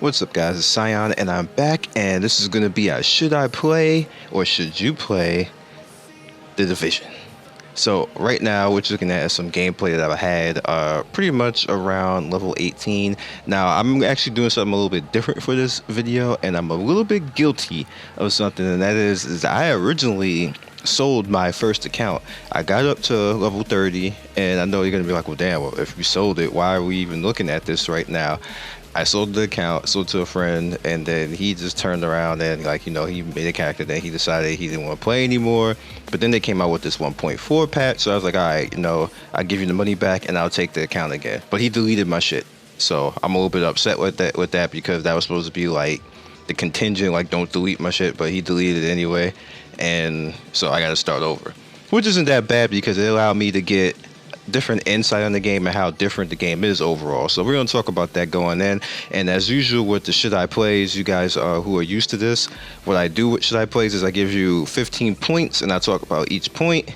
What's up, guys? It's Scion, and I'm back, and this is gonna be a should I play or should you play the Division? So right now, we're just looking at some gameplay that I had, pretty much around level 18. Now I'm actually doing something a little bit different for this video, and I'm a little bit guilty of something, and that is I originally sold my first account. I got up to level 30, and I know you're gonna be like, well, damn, well, if you sold it, why are we even looking at this right now? I sold the account, sold to a friend, and then he just turned around and, like, he made a character. Then he decided he didn't want to play anymore. But then they came out with this 1.4 patch, so I was like, all right, I'll give you the money back and I'll take the account again. But he deleted my shit, so I'm a little bit upset with that because that was supposed to be like the contingent, like, don't delete my shit, but he deleted it anyway, and so I got to start over, which isn't that bad because it allowed me to get different insight on the game and how different the game is overall. So we're going to talk about that going in. And as usual with the should I plays, you guys who are used to this, what I do with should I plays is I give you 15 points and I talk about each point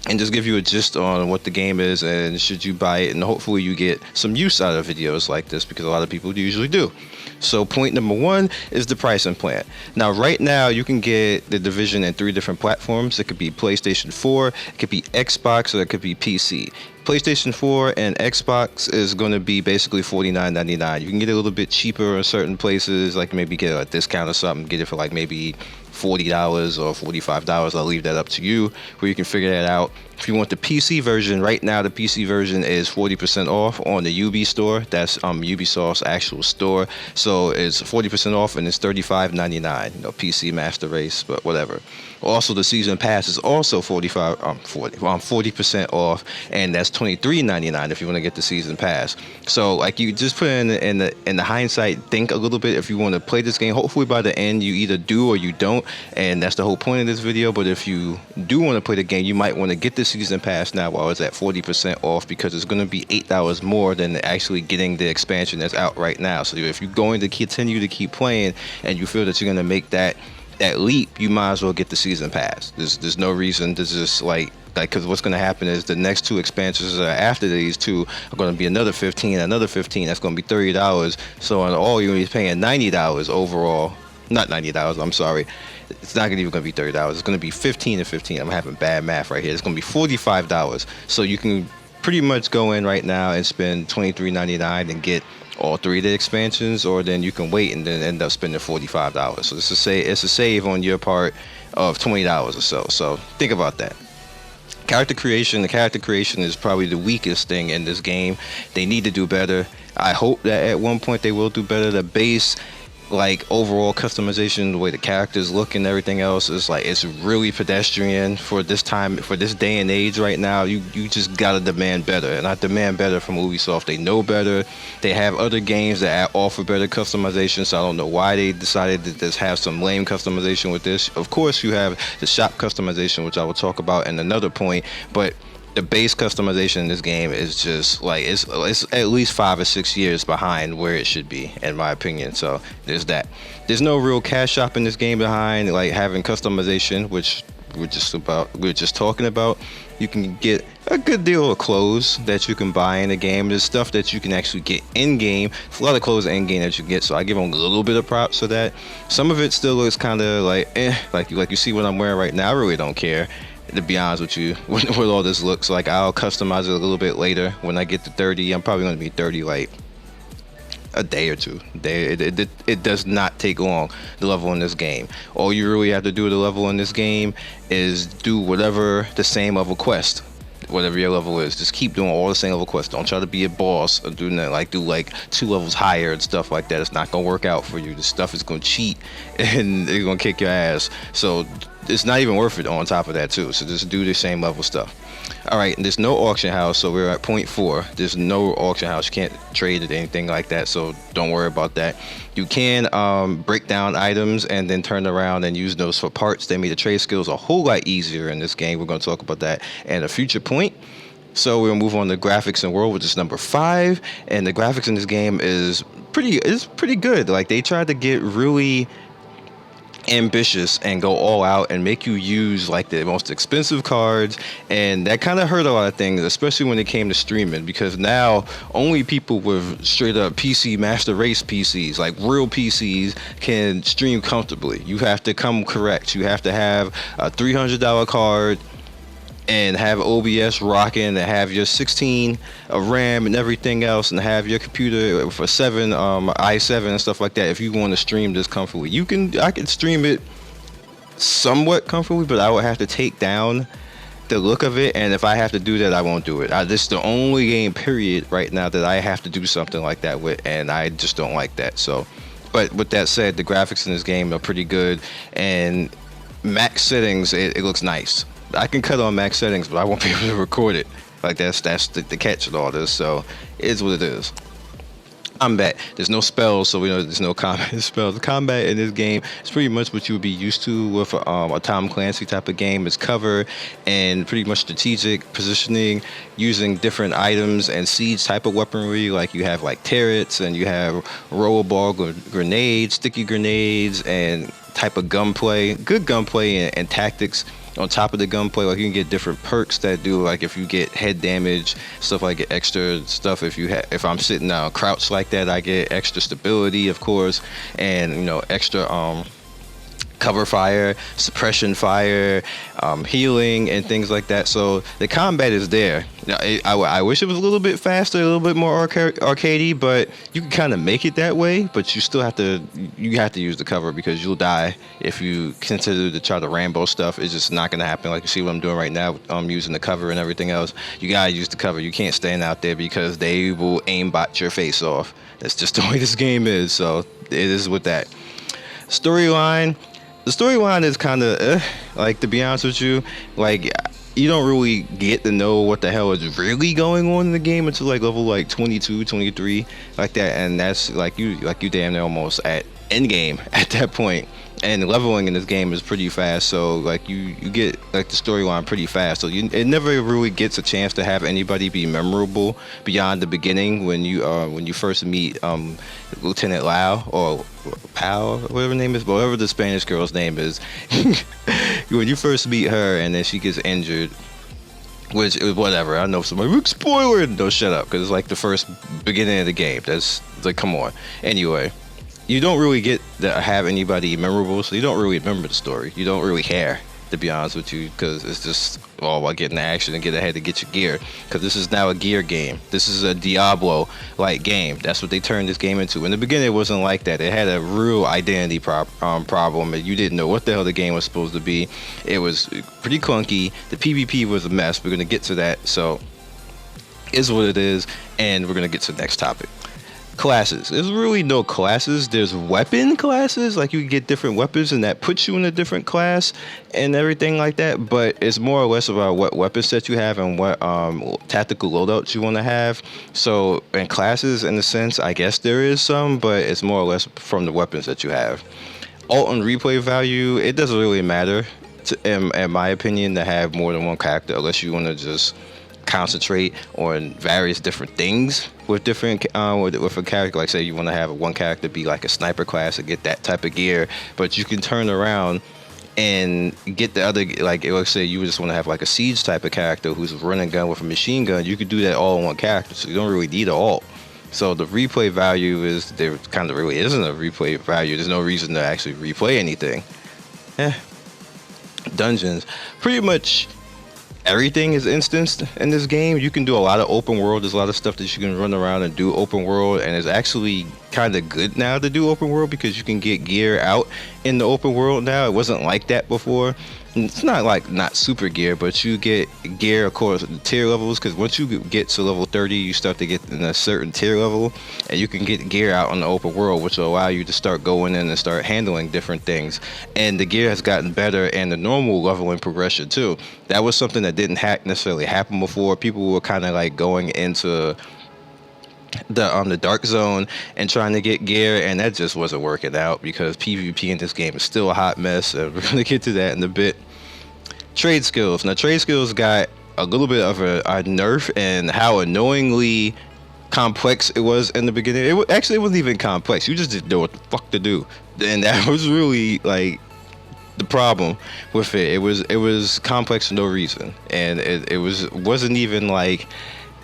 and just give you a gist on what the game is and should you buy it, and hopefully you get some use out of videos like this because a lot of people usually do. So point number one is the pricing plan. Now right now you can get the Division in 3 different platforms. It could be PlayStation 4, it could be Xbox, or it could be PC. PlayStation 4 and Xbox is going to be basically $49.99. You can get it a little bit cheaper in certain places, like maybe get a discount or something, get it for like maybe $40 or $45. I'll leave that up to you, where you can figure that out. If you want the PC version, right now the PC version is 40% off on the Ubi store. That's Ubisoft's actual store. So it's 40% off and it's $35.99. PC Master Race, but whatever. Also, the season pass is also 40% off, and that's $23.99 if you want to get the season pass. So, like, you just put in the hindsight, think a little bit if you want to play this game. Hopefully, by the end, you either do or you don't, and that's the whole point of this video. But if you do want to play the game, you might want to get the season pass now while it's at 40% off, because it's going to be $8 more than actually getting the expansion that's out right now. So, if you're going to continue to keep playing and you feel that you're going to make that leap, you might as well get the season pass. There's no reason to just like because what's going to happen is the next 2 expansions after these 2 are going to be another 15, another 15. That's going to be $30. So on all, you're going to be paying $90 overall. Not $90, I'm sorry. It's not even going to be $30. It's going to be 15 and 15. I'm having bad math right here. It's going to be $45. So you can pretty much go in right now and spend $23.99 and get all 3 of the expansions, or then you can wait and then end up spending $45. So it's a save on your part of $20 or so. So think about that. The character creation is probably the weakest thing in this game. They need to do better. I hope that at one point they will do better. The base, like, overall customization, the way the characters look and everything else is like, it's really pedestrian for this time, for this day and age right now. You just gotta demand better, and I demand better from Ubisoft. They know better. They have other games that offer better customization, so I don't know why they decided to just have some lame customization with this. Of course, you have the shop customization, which I will talk about in another point, but the base customization in this game is just like, it's at least 5 or 6 years behind where it should be, in my opinion. So there's that. There's no real cash shop in this game behind like having customization, which we're just talking about. You can get a good deal of clothes that you can buy in the game. There's stuff that you can actually get in game. There's a lot of clothes in game that you can get, so I give them a little bit of props for that. Some of it still looks kind of like like you see what I'm wearing right now. I really don't care, to be honest with you, with all this looks like. I'll customize it a little bit later when I get to 30. I'm probably going to be 30 like a day or 2. It does not take long to level in this game. All you really have to do to level in this game is do whatever the same level quest, whatever your level is. Just keep doing all the same level quests. Don't try to be a boss or do 2 levels higher and stuff like that. It's not gonna work out for you. This stuff is gonna cheat and they're gonna kick your ass. So it's not even worth it on top of that too. So just do the same level stuff. All right, and there's no auction house, so we're at point 4. There's no auction house. You can't trade it, anything like that, so don't worry about that. You can break down items and then turn around and use those for parts. They made the trade skills a whole lot easier in this game. We're going to talk about that in a future point. So we'll move on to graphics and world, which is number 5, and the graphics in this game is pretty good. Like, they tried to get really ambitious and go all out and make you use like the most expensive cards, and that kind of hurt a lot of things, especially when it came to streaming, because now only people with straight up PC master race PCs, like real PCs, can stream comfortably. You have to come correct. You have to have a $300 card and have OBS rocking, and have your 16 of RAM and everything else, and have your computer with a 7 i7 and stuff like that. If you want to stream this comfortably, I can stream it somewhat comfortably, but I would have to take down the look of it, and if I have to do that, I won't do it. This is the only game period right now that I have to do something like that with, and I just don't like that. So, but with that said, the graphics in this game are pretty good, and max settings, it looks nice. I can cut on max settings, but I won't be able to record it. Like that's the catch with all this. So it is what it is. Combat. There's no spells, so we know there's no combat spells. The combat in this game is pretty much what you would be used to with a Tom Clancy type of game. It's cover and pretty much strategic positioning, using different items and siege type of weaponry. Like you have like turrets, and you have rollerball grenades, sticky grenades, and type of gunplay. Good gunplay and tactics. On top of the gunplay, like you can get different perks that do, like if you get head damage, stuff like extra stuff. If I'm sitting down crouched like that, I get extra stability, of course, and extra cover fire, suppression fire, healing, and things like that. So the combat is there. Now, I wish it was a little bit faster, a little bit more arcadey, but you can kind of make it that way. But you still have to use the cover, because you'll die if you consider to try to Rambo stuff. It's just not gonna happen. Like you see what I'm doing right now, using the cover and everything else. You gotta use the cover. You can't stand out there, because they will aimbot your face off. That's just the way this game is. So it is with that. Storyline. The storyline is kind of, like, to be honest with you, like, you don't really get to know what the hell is really going on in the game until like level like 22, 23, like that, and that's like you damn near almost at end game at that point. And leveling in this game is pretty fast, so like you get like the storyline pretty fast. So it never really gets a chance to have anybody be memorable beyond the beginning when you first meet Lieutenant Lau or Pao, whatever her name is, whatever the Spanish girl's name is. When you first meet her and then she gets injured, which whatever. I know somebody spoiler. No, shut up, because it's like the first beginning of the game. That's like, come on. Anyway. You don't really get to have anybody memorable, so you don't really remember the story. You don't really care, to be honest with you, because it's just all about getting the action and get ahead to get your gear. Because this is now a gear game. This is a Diablo-like game. That's what they turned this game into. In the beginning, it wasn't like that. It had a real identity problem, and you didn't know what the hell the game was supposed to be. It was pretty clunky. The PvP was a mess. We're going to get to that. So, is what it is, and we're going to get to the next topic. Classes. There's really no classes. There's weapon classes, like you get different weapons and that puts you in a different class and everything like that, but it's more or less about what weapon set you have and what tactical loadouts you want to have. So in classes, in a sense, I guess there is some, but it's more or less from the weapons that you have. Alt and replay value, it doesn't really matter in my opinion to have more than one character, unless you want to just concentrate on various different things with different with a character. Like say you want to have one character be like a sniper class and get that type of gear, but you can turn around and get the other, like let's say you just want to have like a siege type of character who's running gun with a machine gun. You could do that all in one character, so you don't really need an alt. So the replay value is, there kind of really isn't a replay value. There's no reason to actually replay anything. Dungeons, pretty much everything is instanced in this game. You can do a lot of open world. There's a lot of stuff that you can run around and do open world, and it's actually kind of good now to do open world because you can get gear out in the open world now. It wasn't like that before. It's not like not super gear, but you get gear, of course, tier levels, because once you get to level 30, you start to get in a certain tier level, and you can get gear out on the open world, which will allow you to start going in and start handling different things. And the gear has gotten better, and the normal leveling progression too. That was something that didn't necessarily happen before. People were kind of like going into the dark zone and trying to get gear, and that just wasn't working out because PvP in this game is still a hot mess, and we're gonna get to that in a bit. Trade skills. Now trade skills got a little bit of a nerf, and how annoyingly complex it was in the beginning. It wasn't even complex. You just didn't know what the fuck to do, and that was really like the problem with it. It was complex for no reason, and wasn't even like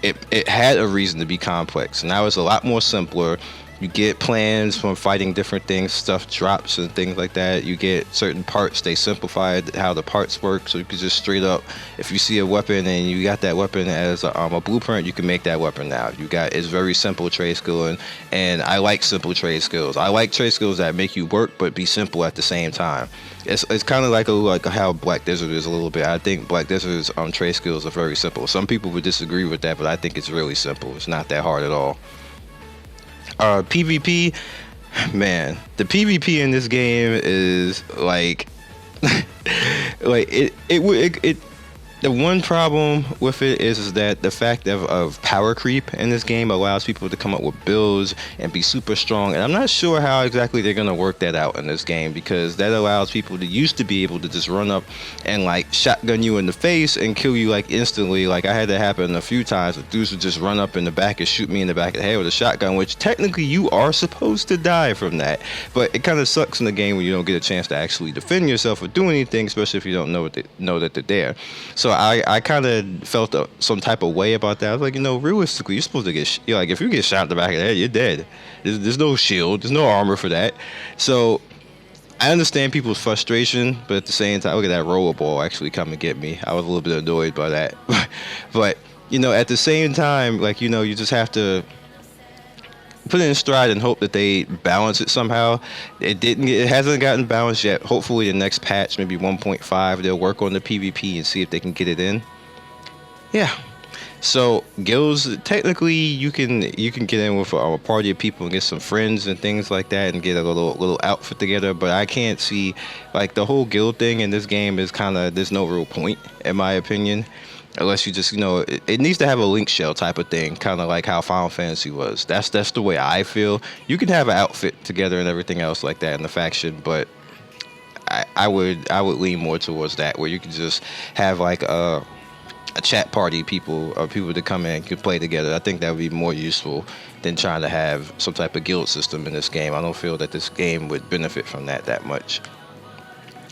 it had a reason to be complex. Now it's a lot more simpler. You get plans from fighting different things, stuff drops and things like that. You get certain parts, they simplified how the parts work, so you can just straight up, if you see a weapon and you got that weapon as a blueprint, you can make that weapon now. It's very simple trade skill, and I like simple trade skills. I like trade skills that make you work but be simple at the same time. It's kind of like how Black Desert is a little bit. I think Black Desert's trade skills are very simple. Some people would disagree with that, but I think it's really simple. It's not that hard at all. PvP, man, the PvP in this game is like, it. The one problem with it is that the fact of power creep in this game allows people to come up with builds and be super strong, and I'm not sure how exactly they're gonna work that out in this game, because that allows people to used to be able to just run up and like shotgun you in the face and kill you like instantly. Like I had that happen a few times. The dudes would just run up in the back and shoot me in the back of the head with a shotgun, which technically you are supposed to die from that, but it kind of sucks in the game when you don't get a chance to actually defend yourself or do anything, especially if you don't know that they're there. So I kind of felt some type of way about that. I was like, realistically, you're supposed to get like, if you get shot in the back of the head, you're dead. There's no shield, there's no armor for that. So I understand people's frustration, but at the same time, look at that rollerball actually come and get me. I was a little bit annoyed by that. But at the same time, like, you just have to put it in stride and hope that they balance it somehow. It hasn't gotten balanced yet. Hopefully the next patch, maybe 1.5, they'll work on the PvP and see if they can get it in. Yeah. So guilds, technically you can get in with a party of people and get some friends and things like that and get a little outfit together, but I can't see, like, the whole guild thing in this game is kind of, there's no real point in my opinion. Unless you just, it needs to have a link shell type of thing, kind of like how Final Fantasy was. That's the way I feel. You can have an outfit together and everything else like that in the faction, but I would lean more towards that, where you can just have like a chat party, people to come in and can play together. I think that would be more useful than trying to have some type of guild system in this game. I don't feel that this game would benefit from that much.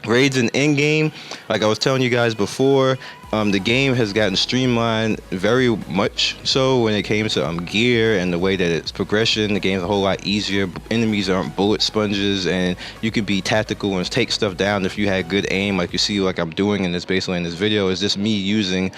Raids in in-game, like I was telling you guys before, the game has gotten streamlined very much so when it came to gear and the way that it's progression. The game's a whole lot easier. Enemies aren't bullet sponges, and you can be tactical and take stuff down if you had good aim, like you see, like I'm doing in this, basically in this video. Is just me using,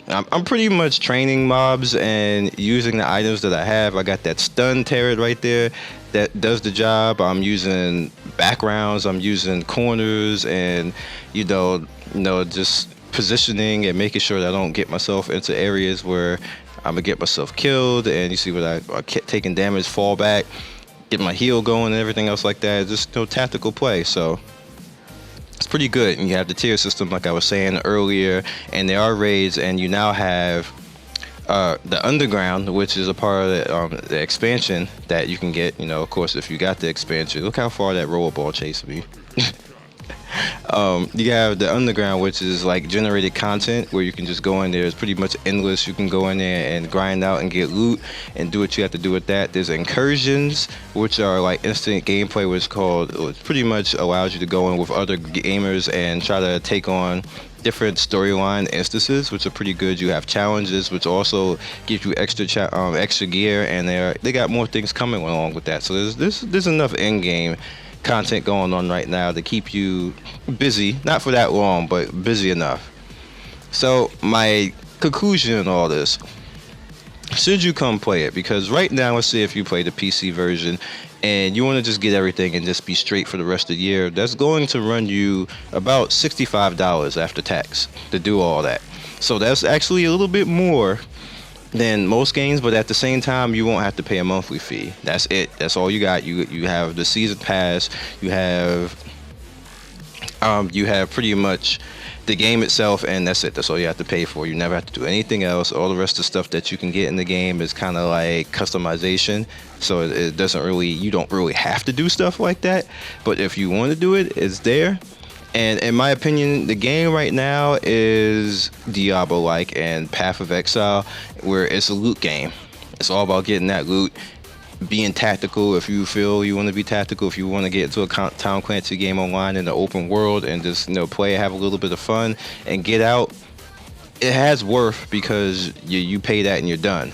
I'm pretty much training mobs and using the items that I have. I got that stun turret right there that does the job. I'm using backgrounds, I'm using corners, and just positioning and making sure that I don't get myself into areas where I'm gonna get myself killed. And you see what I kept taking damage, fall back, get my heal going and everything else like that. Just tactical play. So it's pretty good. And you have the tier system, like I was saying earlier, and there are raids, and you now have the underground, which is a part of the expansion that you can get. Of course, if you got the expansion. Look how far that rollerball chased me. You have the underground, which is like generated content, where you can just go in there. It's pretty much endless. You can go in there and grind out and get loot and do what you have to do with that. There's incursions, which are like instant gameplay, which pretty much allows you to go in with other gamers and try to take on different storyline instances, which are pretty good. You have challenges, which also give you extra gear, and they got more things coming along with that. So there's enough in-game content going on right now to keep you busy, not for that long, but busy enough. So my conclusion in all this, should you come play it? Because right now, let's say if you play the PC version and you want to just get everything and just be straight for the rest of the year, that's going to run you about $65 after tax to do all that. So that's actually a little bit more than most games, but at the same time, you won't have to pay a monthly fee. That's it. That's all you got. You have the season pass. You have pretty much the game itself, and that's it. That's all you have to pay for. You never have to do anything else. All the rest of the stuff that you can get in the game is kind of like customization. So it doesn't really, you don't really have to do stuff like that. But if you want to do it, it's there. And in my opinion, the game right now is Diablo-like and Path of Exile, where it's a loot game. It's all about getting that loot. being tactical if you feel you want to be tactical, if you want to get into a Tom Clancy game online in the open world and just play, have a little bit of fun and get out. It has worth because you pay that and you're done.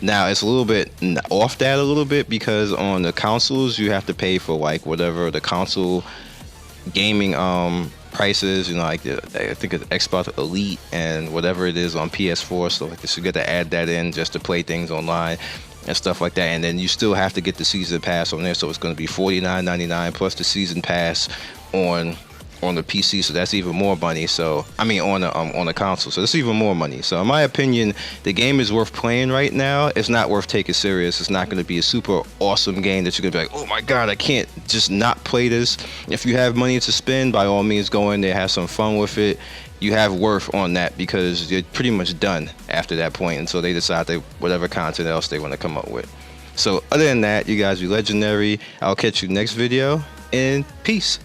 Now it's a little bit off that a little bit because on the consoles you have to pay for like whatever the console gaming prices, like I think it's Xbox Elite and whatever it is on PS4. So like you got to add that in just to play things online and stuff like that. And then you still have to get the season pass on there, so it's going to be $49.99 plus the season pass on the PC, so that's even more money. So I mean on the console, so that's even more money. So in my opinion, the game is worth playing right now. It's not worth taking serious. It's not going to be a super awesome game that you're going to be like, oh my god, I can't just not play this. If you have money to spend, by all means go in there, have some fun with it. You have worth on that because you're pretty much done after that point until they decide whatever content else they want to come up with. So other than that, you guys be legendary. I'll catch you next video, and peace.